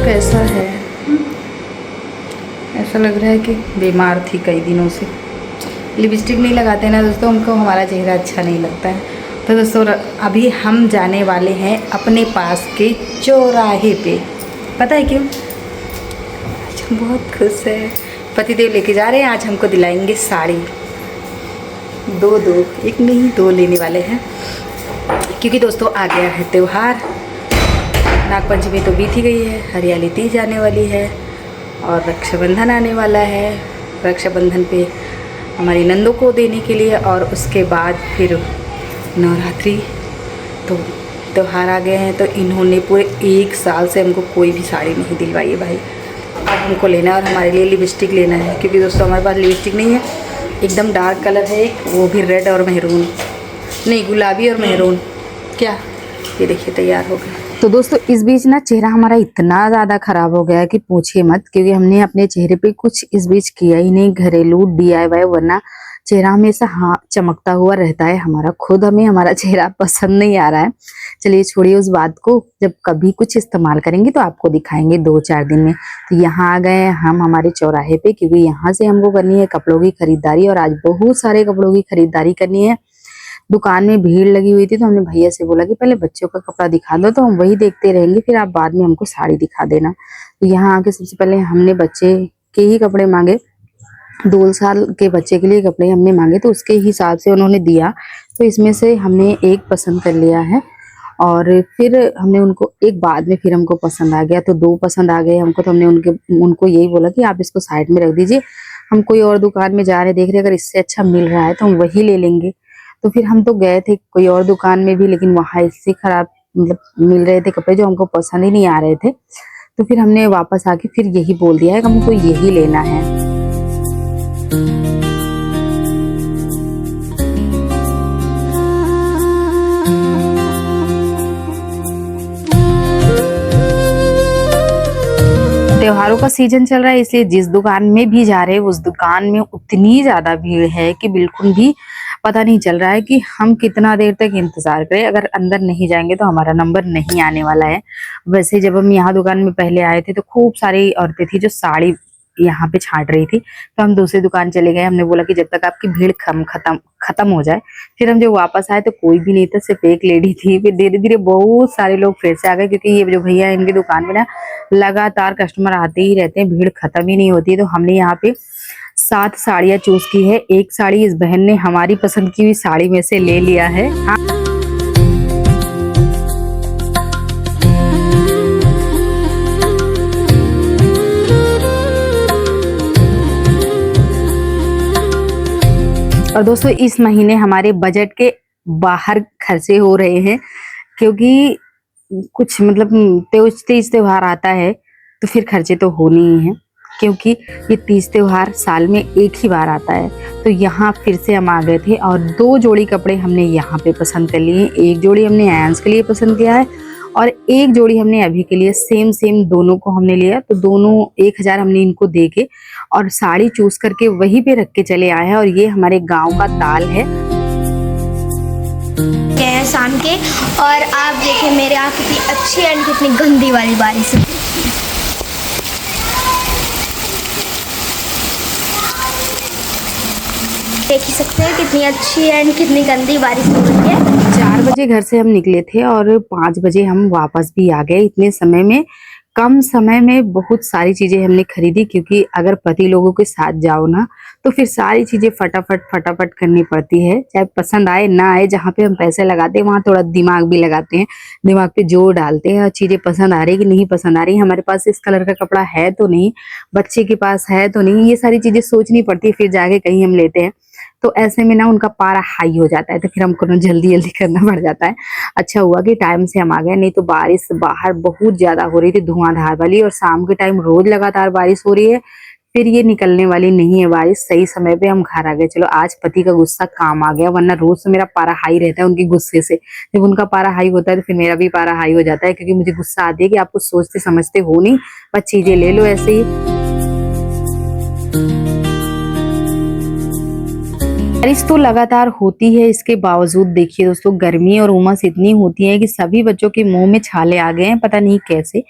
कैसा है? ऐसा लग रहा है कि बीमार थी कई दिनों से। लिपस्टिक नहीं लगाते ना दोस्तों, हमको हमारा चेहरा अच्छा नहीं लगता है। तो दोस्तों अभी हम जाने वाले हैं अपने पास के चौराहे पे। पता है क्यों? आज हम बहुत खुश हैं, पतिदेव लेके जा रहे हैं। आज हमको दिलाएंगे साड़ी। दो एक नहीं, दो लेने वाले हैं, क्योंकि दोस्तों आ गया है त्यौहार। नागपंचमी तो बीत ही गई है, हरियाली तीज आने वाली है और रक्षाबंधन आने वाला है। रक्षाबंधन पे हमारी नंदों को देने के लिए, और उसके बाद फिर नवरात्रि। तो त्यौहार आ गए हैं। तो इन्होंने पूरे 1 साल से हमको कोई भी साड़ी नहीं दिलवाई है भाई। अब हमको लेना है और हमारे लिए लिपस्टिक लेना है, क्योंकि दोस्तों हमारे पास लिपस्टिक नहीं है। एकदम डार्क कलर है एक, वो भी रेड और मेहरून, नहीं गुलाबी और मेहरून। क्या ये देखिए तैयार हो गया। तो दोस्तों इस बीच ना चेहरा हमारा इतना ज़्यादा ख़राब हो गया है कि पूछिए मत, क्योंकि हमने अपने चेहरे पे कुछ इस बीच किया ही नहीं घरेलू DIY, वरना चेहरा हमेशा चमकता हुआ रहता है हमारा। खुद हमें हमारा चेहरा पसंद नहीं आ रहा है। चलिए छोड़िए उस बात को, जब कभी कुछ इस्तेमाल करेंगे तो आपको दिखाएंगे 2-4 दिन में। तो यहाँ आ गए हैं हम हमारे चौराहे पे, क्योंकि यहाँ से हमको करनी है कपड़ों की खरीदारी, और आज बहुत सारे कपड़ों की खरीदारी करनी है। दुकान में भीड़ लगी हुई थी, तो हमने भैया से बोला कि पहले बच्चों का कपड़ा दिखा दो, तो हम वही देखते रहेंगे, फिर आप बाद में हमको साड़ी दिखा देना। तो यहाँ आके सबसे पहले हमने बच्चे के ही कपड़े मांगे। 2 साल के बच्चे के लिए कपड़े हमने मांगे, तो उसके हिसाब से उन्होंने दिया। तो इसमें से हमने एक पसंद कर लिया है, और फिर हमने उनको एक बाद में फिर हमको पसंद आ गया, तो 2 पसंद आ गए हमको। तो हमने उनको यही बोला कि आप इसको साइड में रख दीजिए, हम कोई और दुकान में जा रहे देख रहे, अगर इससे अच्छा मिल रहा है तो हम वही ले लेंगे। तो फिर हम तो गए थे कोई और दुकान में भी, लेकिन वहाँ इससे खराब मतलब मिल रहे थे कपड़े, जो हमको पसंद ही नहीं आ रहे थे। तो फिर हमने वापस आके फिर यही बोल दिया है कि हमको यही लेना है। त्योहारों का सीजन चल रहा है, इसलिए जिस दुकान में भी जा रहे हैं उस दुकान में उतनी ज्यादा भीड़ है कि बिल्कुल भी पता नहीं चल रहा है कि हम कितना देर तक इंतजार करें। अगर अंदर नहीं जाएंगे तो हमारा नंबर नहीं आने वाला है। वैसे जब हम यहाँ दुकान में पहले आए थे तो खूब सारी औरतें थी जो साड़ी यहाँ पे छांट रही थी, तो हम दूसरी दुकान चले गए। हमने बोला कि जब तक आपकी भीड़ खत्म हो जाए। फिर हम जब वापस आए तो कोई भी नहीं था, सिर्फ एक लेडी थी। फिर धीरे धीरे बहुत सारे लोग फिर से आ गए, क्योंकि ये जो भैया इनकी दुकान में ना लगातार कस्टमर आते ही रहते हैं, भीड़ खत्म ही नहीं होती। तो हमने यहाँ पे 7 साड़ियाँ चूज की है। एक साड़ी इस बहन ने हमारी पसंद की हुई साड़ी में से ले लिया है। और दोस्तों इस महीने हमारे बजट के बाहर खर्चे हो रहे हैं, क्योंकि कुछ मतलब तीज त्योहार आता है तो फिर खर्चे तो होने ही हैं, क्योंकि ये तीज त्योहार साल में एक ही बार आता है। तो यहाँ फिर से हम आ गए थे, और 2 जोड़ी कपड़े हमने यहाँ पे पसंद कर लिए। एक जोड़ी हमने आयांश के लिए पसंद किया है, और एक जोड़ी हमने अभी के लिए सेम दोनों को हमने लिया। तो दोनों 1000 हमने इनको दे के और साड़ी चूज करके वहीं पे रख के चले आए हैं। और ये हमारे गांव का ताल है शाम के, और आप देखिए मेरे यहाँ कितनी अच्छी एंड कितनी गंदी वाली बारिश है। देख ही सकते हैं कितनी अच्छी एंड कितनी गंदी बारिश हो रही है। 4 बजे घर से हम निकले थे और 5 बजे हम वापस भी आ गए। इतने समय में, कम समय में बहुत सारी चीजें हमने खरीदी, क्योंकि अगर पति लोगों के साथ जाओ ना तो फिर सारी चीजें फटाफट करनी पड़ती है, चाहे पसंद आए ना आए। जहाँ पे हम पैसे लगाते हैं वहाँ थोड़ा दिमाग भी लगाते हैं, दिमाग पे जोर डालते हैं, और चीजें पसंद आ रही कि नहीं पसंद आ रही, हमारे पास इस कलर का कपड़ा है तो नहीं, बच्चे के पास है तो नहीं, ये सारी चीजें सोचनी पड़ती है, फिर जाके कहीं हम लेते हैं। तो ऐसे में ना उनका पारा हाई हो जाता है, तो फिर हमको ना जल्दी करना पड़ जाता है। अच्छा हुआ कि टाइम से हम आ गए, नहीं तो बारिश बाहर बहुत ज्यादा हो रही थी, धुआंधार वाली, और शाम के टाइम रोज लगातार बारिश हो रही है। फिर ये निकलने वाली नहीं है बारिश। सही समय पे हम घर आ गए। चलो आज पति का गुस्सा काम आ गया, वरना रोज तो मेरा पारा हाई रहता है उनके गुस्से से। जब उनका पारा हाई होता है तो फिर मेरा भी पारा हाई हो जाता है, क्योंकि मुझे गुस्सा आती है कि आप कुछ सोचते समझते हो नहीं, बस चीजें ले लो ऐसे ही। बारिश तो लगातार होती है, इसके बावजूद देखिए दोस्तों गर्मी और उमस इतनी होती है कि सभी बच्चों के मुंह में छाले आ गए हैं, पता नहीं कैसे।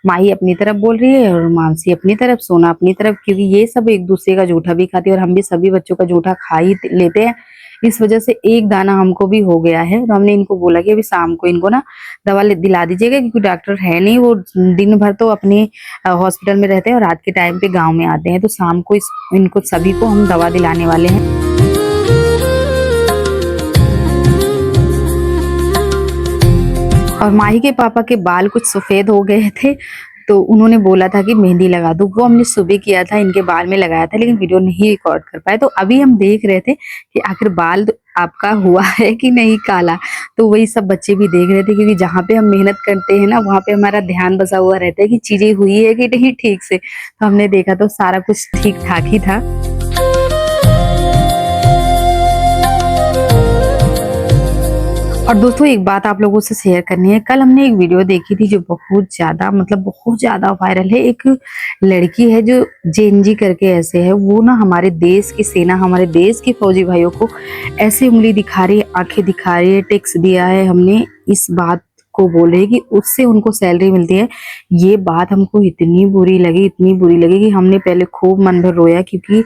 माही अपनी तरफ बोल रही है और मानसी अपनी तरफ, सोना अपनी तरफ, क्योंकि ये सब एक दूसरे का जूठा भी खाती है और हम भी सभी बच्चों का जूठा खा ही लेते हैं। इस वजह से एक दाना हमको भी हो गया है, तो हमने इनको बोला कि अभी शाम को इनको ना दवा दिला दीजिएगा, क्योंकि डॉक्टर है नहीं, वो दिन भर तो अपने हॉस्पिटल में रहते हैं और रात के टाइम पे गांव में आते हैं, तो शाम को इनको सभी को हम दवा दिलाने वाले हैं। और माही के पापा के बाल कुछ सफेद हो गए थे, तो उन्होंने बोला था कि मेहंदी लगा दो, वो हमने सुबह किया था, इनके बाल में लगाया था, लेकिन वीडियो नहीं रिकॉर्ड कर पाए। तो अभी हम देख रहे थे कि आखिर बाल आपका हुआ है कि नहीं काला, तो वही सब बच्चे भी देख रहे थे, क्योंकि जहाँ पे हम मेहनत करते हैं ना, वहाँ पे हमारा ध्यान बसा हुआ रहता है कि चीजें हुई है कि नहीं ठीक से। तो हमने देखा तो सारा कुछ ठीक ठाक ही था। और दोस्तों एक बात आप लोगों से शेयर करनी है, कल हमने एक वीडियो देखी थी जो बहुत ज्यादा वायरल है। एक लड़की है जो जेएनजी करके ऐसे है, वो ना हमारे देश की सेना, हमारे देश के फौजी भाइयों को ऐसे उंगली दिखा रही है, आंखें दिखा रही है, टैक्स दिया है, हमने इस बात को बोल रहे कि उससे उनको सैलरी मिलती है। ये बात हमको इतनी बुरी लगी कि हमने पहले खूब मन भर रोया, क्योंकि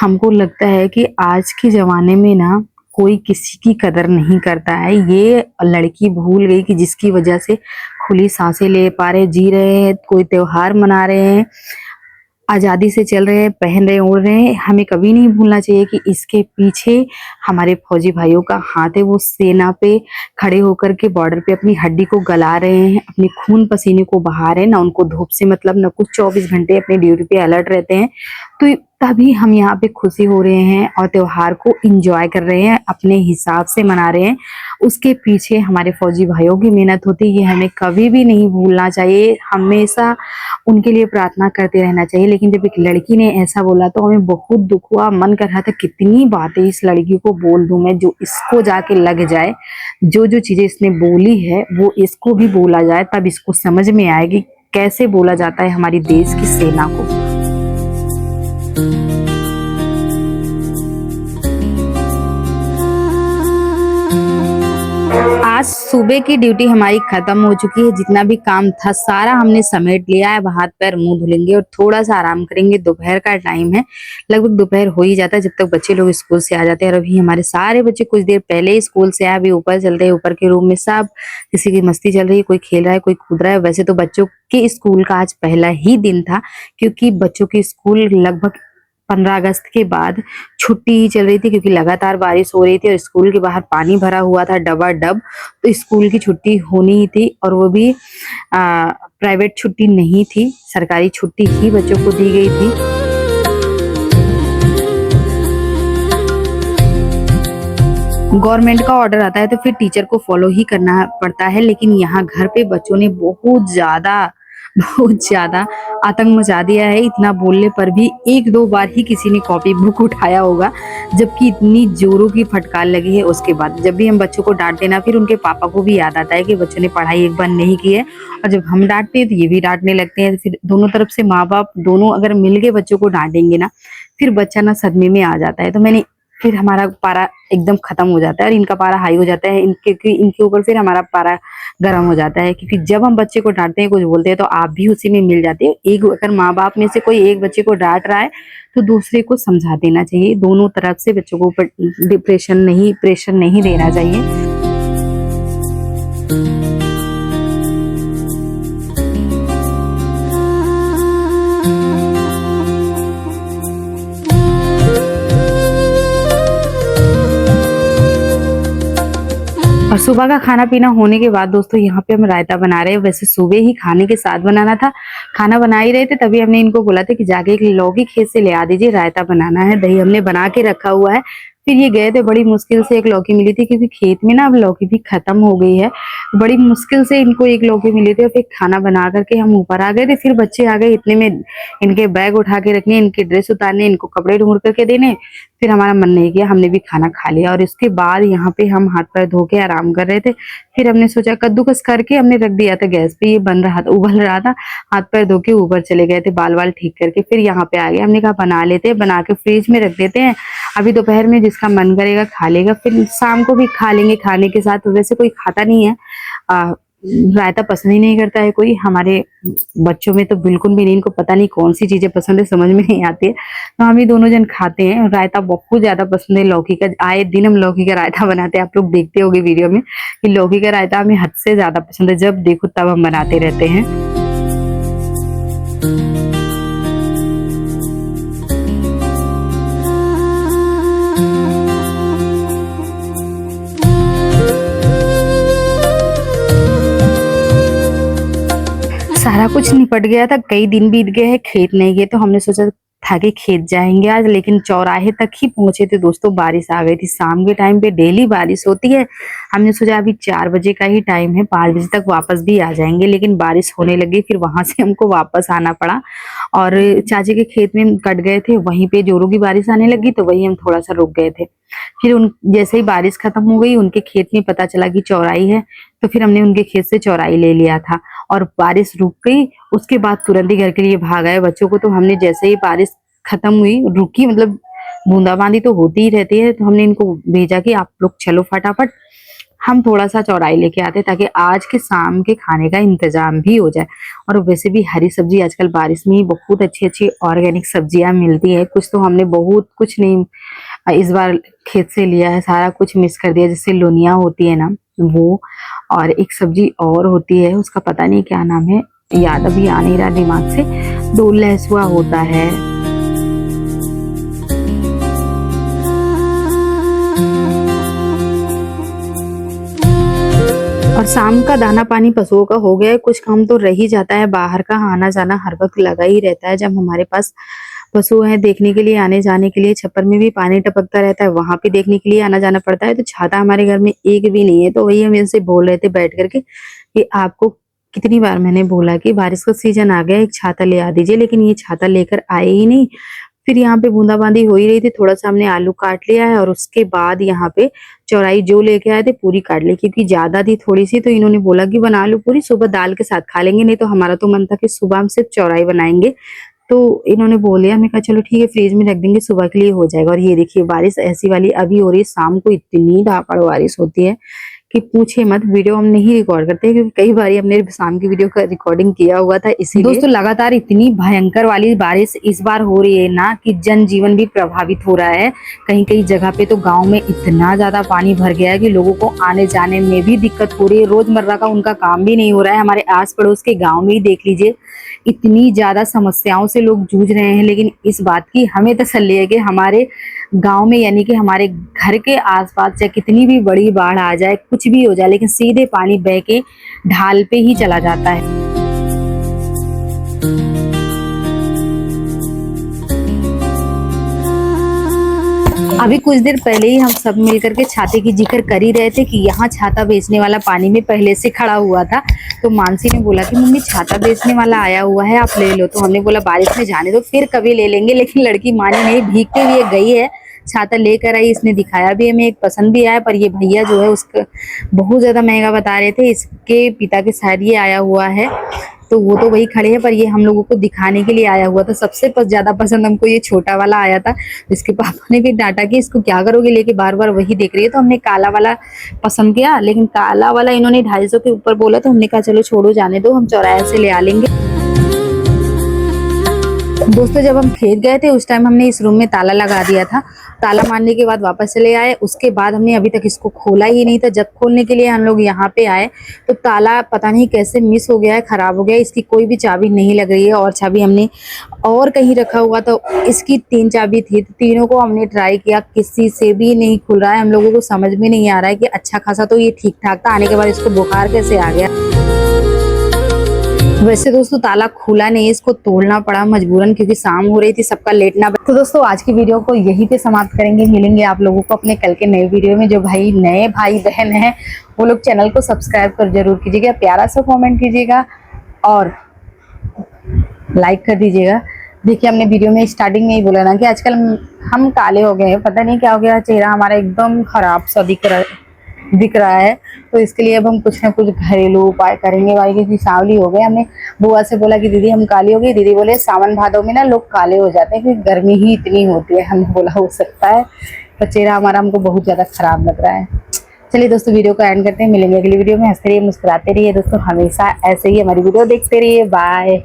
हमको लगता है कि आज के जमाने में ना कोई किसी की कदर नहीं करता है। ये लड़की भूल गई कि जिसकी वजह से खुली सांसें ले पा रहे, जी रहे हैं, कोई त्योहार मना रहे हैं, आजादी से चल रहे हैं, पहन रहे, ओढ़ रहे हैं। हमें कभी नहीं भूलना चाहिए कि इसके पीछे हमारे फौजी भाइयों का हाथ है। वो सेना पे खड़े होकर के बॉर्डर पे अपनी हड्डी को गला रहे हैं, अपने खून पसीने को बहा रहे हैं, ना उनको धूप से मतलब, ना कुछ 24 घंटे अपने ड्यूटी पे अलर्ट रहते हैं। तो तभी हम यहाँ पे खुशी हो रहे हैं और त्योहार को एंजॉय कर रहे हैं, अपने हिसाब से मना रहे हैं। उसके पीछे हमारे फौजी भाइयों की मेहनत होती है, ये हमें कभी भी नहीं भूलना चाहिए, हमेशा उनके लिए प्रार्थना करते रहना चाहिए। लेकिन जब एक लड़की ने ऐसा बोला तो हमें बहुत दुख हुआ, मन कर रहा था कितनी बातें इस लड़की को बोल दूं मैं, जो इसको जाके लग जाए, जो जो चीजें इसने बोली है वो इसको भी बोला जाए, तब इसको समझ में आएगी कैसे बोला जाता है हमारी देश की सेना को। आज सुबह की ड्यूटी हमारी खत्म हो चुकी है, जितना भी काम था सारा हमने समेट लिया है। हाथ पैर मुंह धुलेंगे और थोड़ा सा आराम करेंगे, दोपहर का टाइम है, लगभग दोपहर हो ही जाता है जब तक बच्चे लोग स्कूल से आ जाते हैं। और अभी हमारे सारे बच्चे कुछ देर पहले ही स्कूल से आए, अभी ऊपर चलते हैं, ऊपर के रूम में सब किसी की मस्ती चल रही है, कोई खेल रहा है, कोई कूद रहा है। वैसे तो बच्चों के स्कूल का आज पहला ही दिन था, क्योंकि बच्चों की स्कूल लगभग 15 अगस्त के बाद छुट्टी ही चल रही थी, क्योंकि लगातार बारिश हो रही थी और स्कूल के बाहर पानी भरा हुआ था डबाडब, तो स्कूल की छुट्टी होनी ही थी। और वो भी प्राइवेट छुट्टी नहीं थी, सरकारी छुट्टी ही बच्चों को दी गई थी। गवर्नमेंट का ऑर्डर आता है तो फिर टीचर को फॉलो ही करना पड़ता है, लेकिन यहाँ घर पे बच्चों ने बहुत ज्यादा आतंक मचा दिया है। इतना बोलने पर भी 1-2 बार ही किसी ने कॉपी बुक उठाया होगा, जबकि इतनी जोरों की फटकार लगी है। उसके बाद जब भी हम बच्चों को डांटते ना, फिर उनके पापा को भी याद आता है कि बच्चों ने पढ़ाई एक बार नहीं की है, और जब हम डांटते हैं तो ये भी डांटने लगते हैं। फिर दोनों तरफ से माँ बाप दोनों अगर मिल के बच्चों को डांटेंगे ना, फिर बच्चा ना सदमे में आ जाता है। तो फिर हमारा पारा एकदम खत्म हो जाता है और इनका पारा हाई हो जाता है, इनके ऊपर फिर हमारा पारा गर्म हो जाता है। क्योंकि जब हम बच्चे को डांटते हैं, कुछ बोलते हैं, तो आप भी उसी में मिल जाते हैं। अगर माँ बाप में से कोई एक बच्चे को डांट रहा है तो दूसरे को समझा देना चाहिए। दोनों तरफ से बच्चों को ऊपर प्रेशर नहीं देना चाहिए। और सुबह का खाना पीना होने के बाद दोस्तों यहाँ पे हम रायता बना रहे हैं। वैसे सुबह ही खाने के साथ बनाना था, खाना बना ही रहे थे, तभी हमने इनको बोला था कि जाके एक लौकी खेत से ले आ दीजिए, रायता बनाना है। दही हमने बना के रखा हुआ है। फिर ये गए थे, बड़ी मुश्किल से एक लौकी मिली थी, क्योंकि खेत में ना अब लौकी भी खत्म हो गई है। बड़ी मुश्किल से इनको एक लौकी मिली थी। फिर खाना बना करके हम ऊपर आ गए थे। फिर बच्चे आ गए, इतने में इनके बैग उठा के रखने, इनके ड्रेस उतारने, इनको कपड़े ढूंढ करके देने। फिर हमारा मन नहीं किया, हमने भी खाना खा लिया। और इसके बाद यहाँ पे हम हाथ पैर धो के आराम कर रहे थे। फिर हमने सोचा कद्दूकस करके हमने रख दिया था गैस पे, ये बन रहा था, उबल रहा था। हाथ पैर धो के ऊपर चले गए थे, बाल वाल ठीक करके। फिर यहाँ पे आ गए, हमने कहा बना लेते हैं, बना के फ्रिज में रख देते हैं। अभी दोपहर में जिसका मन करेगा खा लेगा, फिर शाम को भी खा लेंगे। खाने के साथ वैसे कोई खाता नहीं है, रायता पसंद ही नहीं करता है कोई। हमारे बच्चों में तो बिल्कुल भी नहीं, इनको पता नहीं कौन सी चीजें पसंद है, समझ में नहीं आती है। तो हम ही दोनों जन खाते हैं। रायता बहुत ज्यादा पसंद है लौकी का। आए दिन हम लौकी का रायता बनाते हैं। आप लोग देखते होंगे वीडियो में कि लौकी का रायता हमें हद से ज्यादा पसंद है। जब देखो तब हम बनाते रहते हैं। सारा कुछ निपट गया था, कई दिन बीत गए हैं, खेत नहीं गए, तो हमने सोचा था कि खेत जाएंगे आज, लेकिन चौराहे तक ही पहुंचे थे दोस्तों, बारिश आ गई थी। शाम के टाइम पे डेली बारिश होती है। हमने सोचा अभी 4 बजे का ही टाइम है, 5 बजे तक वापस भी आ जाएंगे, लेकिन बारिश होने लगी। फिर वहां से हमको वापस आना पड़ा और चाची के खेत में कट गए थे, वहीं पे जोरों की बारिश आने लगी, तो वहीं हम थोड़ा सा रुक गए थे। फिर उन जैसे ही बारिश खत्म हो गई, उनके खेत में पता चला कि चौराई है, तो फिर हमने उनके खेत से चौराई ले लिया था। और बारिश रुक गई, उसके बाद तुरंत ही घर के लिए भाग आए बच्चों को। तो हमने जैसे ही बारिश खत्म हुई, रुकी, मतलब बूंदाबांदी तो होती ही रहती है, तो हमने इनको भेजा कि आप लोग चलो फटाफट, हम थोड़ा सा चौराई लेके आते ताकि आज के शाम के खाने का इंतजाम भी हो जाए। और वैसे भी हरी सब्जी आजकल बारिश में ही बहुत अच्छी अच्छी ऑर्गेनिक सब्जियां मिलती है। कुछ तो हमने बहुत कुछ नहीं इस बार खेत से लिया है, सारा कुछ मिक्स कर दिया। जैसे लोनिया होती है ना वो, और एक सब्जी और होती है, उसका पता नहीं क्या नाम है, याद अभी आ नहीं रहा दिमाग से। दो लहसुआ होता है। और शाम का दाना पानी पशुओं का हो गया है। कुछ काम तो रह ही जाता है, बाहर का आना जाना हर वक्त लगा ही रहता है। जब हमारे पास पशु हैं देखने के लिए, आने जाने के लिए, छप्पर में भी पानी टपकता रहता है, वहां पे देखने के लिए आना जाना पड़ता है। तो छाता हमारे घर में एक भी नहीं है। तो वही हम इनसे बोल रहे थे बैठ करके कि आपको कितनी बार मैंने बोला कि बारिश का सीजन आ गया, एक छाता ले आ दीजिए, लेकिन ये छाता लेकर आए ही नहीं। फिर यहाँ पे बूंदाबांदी हो ही रही थी, थोड़ा सा हमने आलू काट लिया है, और उसके बाद यहाँ पे चौराई जो लेके आए थे पूरी काट ली, क्योंकि ज्यादा थी थोड़ी सी। तो इन्होंने बोला कि बना लो पूरी, सुबह दाल के साथ खा लेंगे। नहीं तो हमारा तो मन था कि सुबह हम सिर्फ चौराई बनाएंगे। तो इन्होंने बोल दिया, मैं कहा चलो ठीक है, फ्रिज में रख देंगे, सुबह के लिए हो जाएगा। और ये देखिए बारिश ऐसी वाली अभी हो रही है। शाम को इतनी धापड़ बारिश होती है कि पूछे मत। वीडियो हम नहीं रिकॉर्ड करते क्योंकि कई बार हमने शाम की वीडियो का रिकॉर्डिंग किया हुआ था, इसीलिए। दोस्तों लगातार इतनी भयंकर वाली बारिश इस बार हो रही है ना कि जनजीवन भी प्रभावित हो रहा है। कहीं कहीं जगह पे तो गांव में इतना ज्यादा पानी भर गया है कि लोगों को आने जाने में भी दिक्कत हो रही है। रोजमर्रा का उनका काम भी नहीं हो रहा है। हमारे आस पड़ोस के गाँव में ही देख लीजिए, इतनी ज्यादा समस्याओं से लोग जूझ रहे हैं। लेकिन इस बात की हमें तसल्ली है कि हमारे गांव में, यानी कि हमारे घर के आसपास, चाहे कितनी भी बड़ी बाढ़ आ जाए, कुछ भी हो जाए, लेकिन सीधे पानी बह के ढाल पे ही चला जाता है। अभी कुछ देर पहले ही हम सब मिलकर के छाते की जिक्र कर ही रहे थे कि यहाँ छाता बेचने वाला पानी में पहले से खड़ा हुआ था। तो मानसी ने बोला कि मम्मी छाता बेचने वाला आया हुआ है, आप ले लो। तो हमने बोला बारिश में जाने दो, फिर कभी ले लेंगे। लेकिन लड़की मानी नहीं, भीगते हुए गई है, छाता लेकर आई। इसने दिखाया भी हमें, एक पसंद भी आया। पर ये भैया जो है उसका बहुत ज्यादा महंगा बता रहे थे। इसके पिता के साथ ये आया हुआ है, तो वो तो वही खड़े हैं, पर ये हम लोगों को दिखाने के लिए आया हुआ था। सबसे ज्यादा पसंद हमको ये छोटा वाला आया था। इसके पापा ने भी डांटा कि इसको क्या करोगे लेके, बार बार वही देख रही है। तो हमने काला वाला पसंद किया, लेकिन काला वाला इन्होंने 250 के ऊपर बोला। तो हमने कहा चलो छोड़ो, जाने दो, हम चौराहे से ले आ लेंगे। दोस्तों जब हम खेत गए थे उस टाइम हमने इस रूम में ताला लगा दिया था। ताला मारने के बाद वापस चले आए। उसके बाद हमने अभी तक इसको खोला ही नहीं था। जब खोलने के लिए हम लोग यहाँ पे आए तो ताला पता नहीं कैसे मिस हो गया है, खराब हो गया है। इसकी कोई भी चाबी नहीं लग रही है, और चाबी हमने और कहीं रखा हुआ तो इसकी 3 चाबी थी। तो तीनों को हमने ट्राई किया, किसी से भी नहीं खुल रहा है। हम लोगों को समझ में नहीं आ रहा है कि अच्छा खासा तो ये ठीक ठाक था, आने के बाद इसको बुखार कैसे आ गया। वैसे दोस्तों ताला खुला नहीं, इसको तोड़ना पड़ा मजबूरन, क्योंकि शाम हो रही थी, सबका लेटना। तो दोस्तों आज की वीडियो को यहीं पे समाप्त करेंगे। मिलेंगे आप लोगों को अपने कल के नए वीडियो में। जो भाई नए भाई बहन हैं वो लोग चैनल को सब्सक्राइब कर जरूर कीजिएगा, प्यारा सा कमेंट कीजिएगा और लाइक कर दीजिएगा। देखिए हमने वीडियो में स्टार्टिंग में ही बोला ना कि आजकल हम काले हो गए हैं, पता नहीं क्या हो गया, चेहरा हमारा एकदम खराब सा दिख रहा है। तो इसके लिए अब हम कुछ ना कुछ घरेलू उपाय करेंगे। भाई की सांवली हो गए। हमने बुआ से बोला कि दीदी हम काली हो गई। दीदी बोले सावन भादों में ना लोग काले हो जाते हैं क्योंकि गर्मी ही इतनी होती है। हमने बोला हो सकता है, पर चेहरा हमारा हमको बहुत ज्यादा खराब लग रहा है। चलिए दोस्तों वीडियो को एंड करते हैं, मिलेंगे अगली वीडियो में। हंसते रहिए, मुस्कुराते रहिए दोस्तों, हमेशा ऐसे ही हमारी वीडियो देखते रहिए। बाय।